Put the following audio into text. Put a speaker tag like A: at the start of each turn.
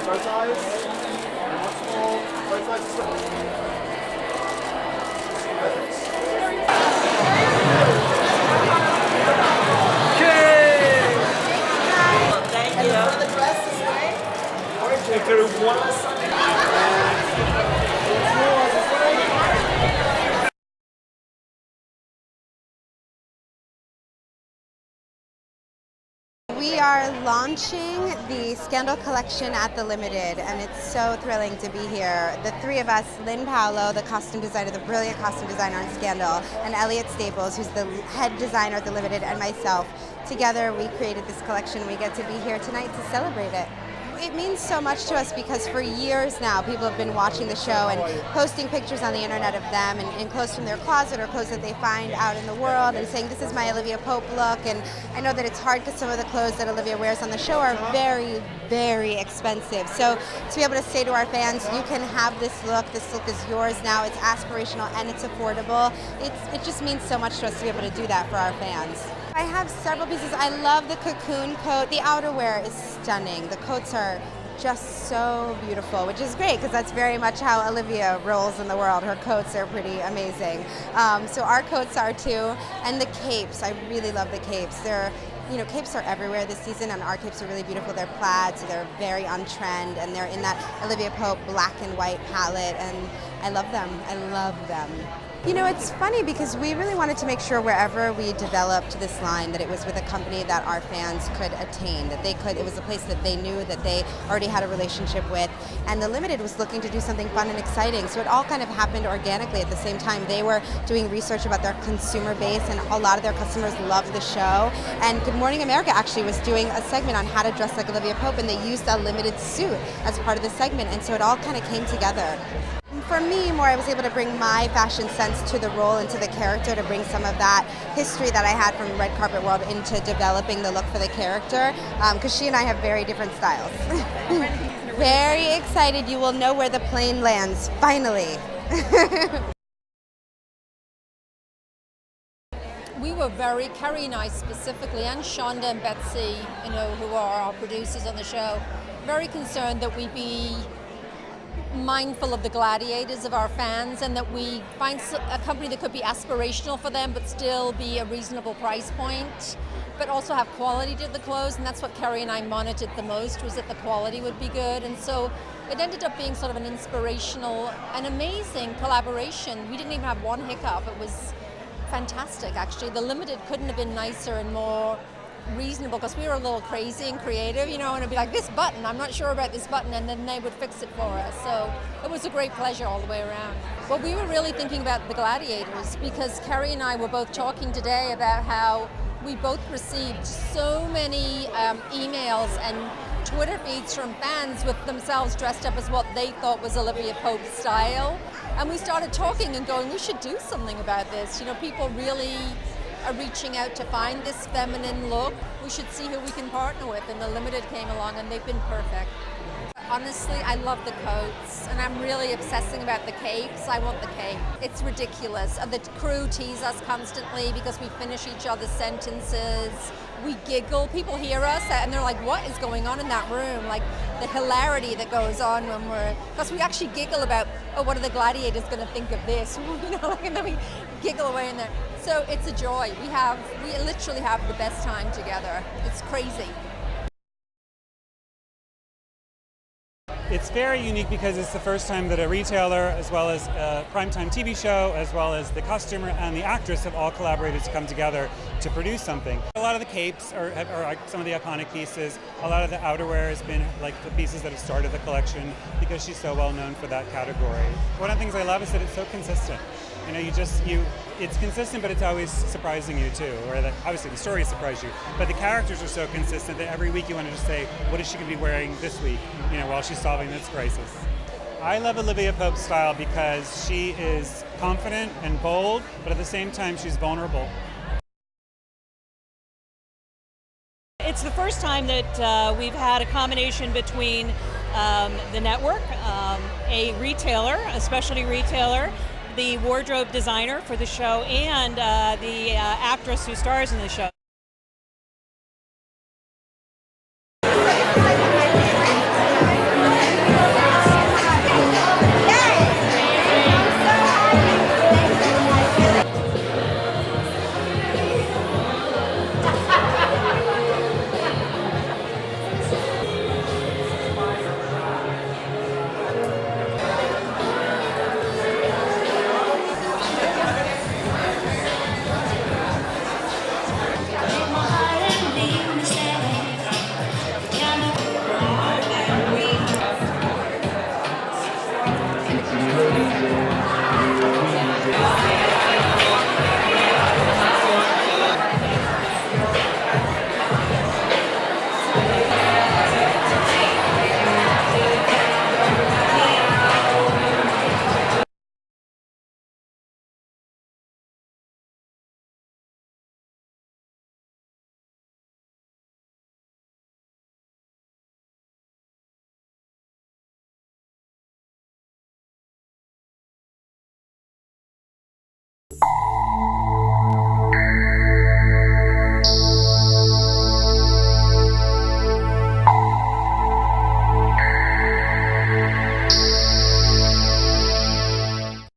A: Right size. And one small. Right size.
B: Thank you. And for the dress this way.
A: And Kerry, one last
C: We are launching the Scandal collection at the Limited, and it's so thrilling to be here. The three of us, Lyn Paolo, the costume designer, the brilliant costume designer on Scandal, and Elliot Staples, who's the head designer at the Limited, and myself. Together we created this collection. We get to be here tonight to celebrate it. It means so much to us because for years now people have been watching the show and posting pictures on the internet of them and clothes from their closet or clothes that they find out in the world and saying, this is my Olivia Pope look. And I know that it's hard because some of the clothes that Olivia wears on the show are very, very expensive. So to be able to say to our fans, you can have this look is yours now, it's aspirational and it's affordable. It just means so much to us to be able to do that for our fans. I have several pieces. I love the cocoon coat. The outerwear is stunning. The coats are just so beautiful, which is great because that's very much how Olivia rolls in the world. Her coats are pretty amazing. So our coats are too. And the capes, I really love the capes. Capes are everywhere this season, and our capes are really beautiful. They're plaid, so they're very on trend, and they're in that Olivia Pope black and white palette, and I love them. I love them. You know, it's funny because we really wanted to make sure wherever we developed this line that it was with a company that our fans could attain, that it was a place that they knew that they already had a relationship with, and the Limited was looking to do something fun and exciting, so it all kind of happened organically at the same time. They were doing research about their consumer base, and a lot of their customers loved the show, and Good Morning America actually was doing a segment on how to dress like Olivia Pope, and they used a Limited suit as part of the segment, and so it all kind of came together. For me, I was able to bring my fashion sense to the role and to the character, to bring some of that history that I had from Red Carpet World into developing the look for the character, because she and I have very different styles. Very excited. You will know where the plane lands, finally.
D: We were Kerry and I specifically, and Shonda and Betsy, who are our producers on the show, very concerned that we be mindful of the gladiators of our fans, and that we find a company that could be aspirational for them but still be a reasonable price point, but also have quality to the clothes. And that's what Kerry and I monitored the most, was that the quality would be good. And so it ended up being sort of an inspirational and amazing collaboration. We didn't even have one hiccup. It was fantastic, actually. The Limited couldn't have been nicer and more reasonable, because we were a little crazy and creative, and it'd be like, this button, I'm not sure about this button, and then they would fix it for us. So it was a great pleasure all the way around. Well, we were really thinking about the gladiators, because Kerry and I were both talking today about how we both received so many emails and Twitter feeds from fans with themselves dressed up as what they thought was Olivia Pope's style. And we started talking and going, we should do something about this. People really are reaching out to find this feminine look. We should see who we can partner with, and the Limited came along and they've been perfect. Honestly, I love the coats, and I'm really obsessing about the capes. I want the cape. It's ridiculous. The crew tease us constantly because we finish each other's sentences. We giggle. People hear us and they're like, what is going on in that room? Like the hilarity that goes on because we actually giggle about, oh, what are the gladiators going to think of this? And then we giggle away in there. So it's a joy. We literally have the best time together. It's crazy.
E: It's very unique because it's the first time that a retailer, as well as a primetime TV show, as well as the costumer and the actress have all collaborated to come together to produce something. A lot of the capes are some of the iconic pieces. A lot of the outerwear has been like the pieces that have started the collection because she's so well known for that category. One of the things I love is that it's so consistent. It's consistent, but it's always surprising you too. Or that obviously the stories surprise you, but the characters are so consistent that every week you want to just say, what is she going to be wearing this week? While she's solving this crisis. I love Olivia Pope's style because she is confident and bold, but at the same time she's vulnerable.
F: It's the first time that we've had a combination between the network, a retailer, a specialty retailer, the wardrobe designer for the show, and the actress who stars in the show.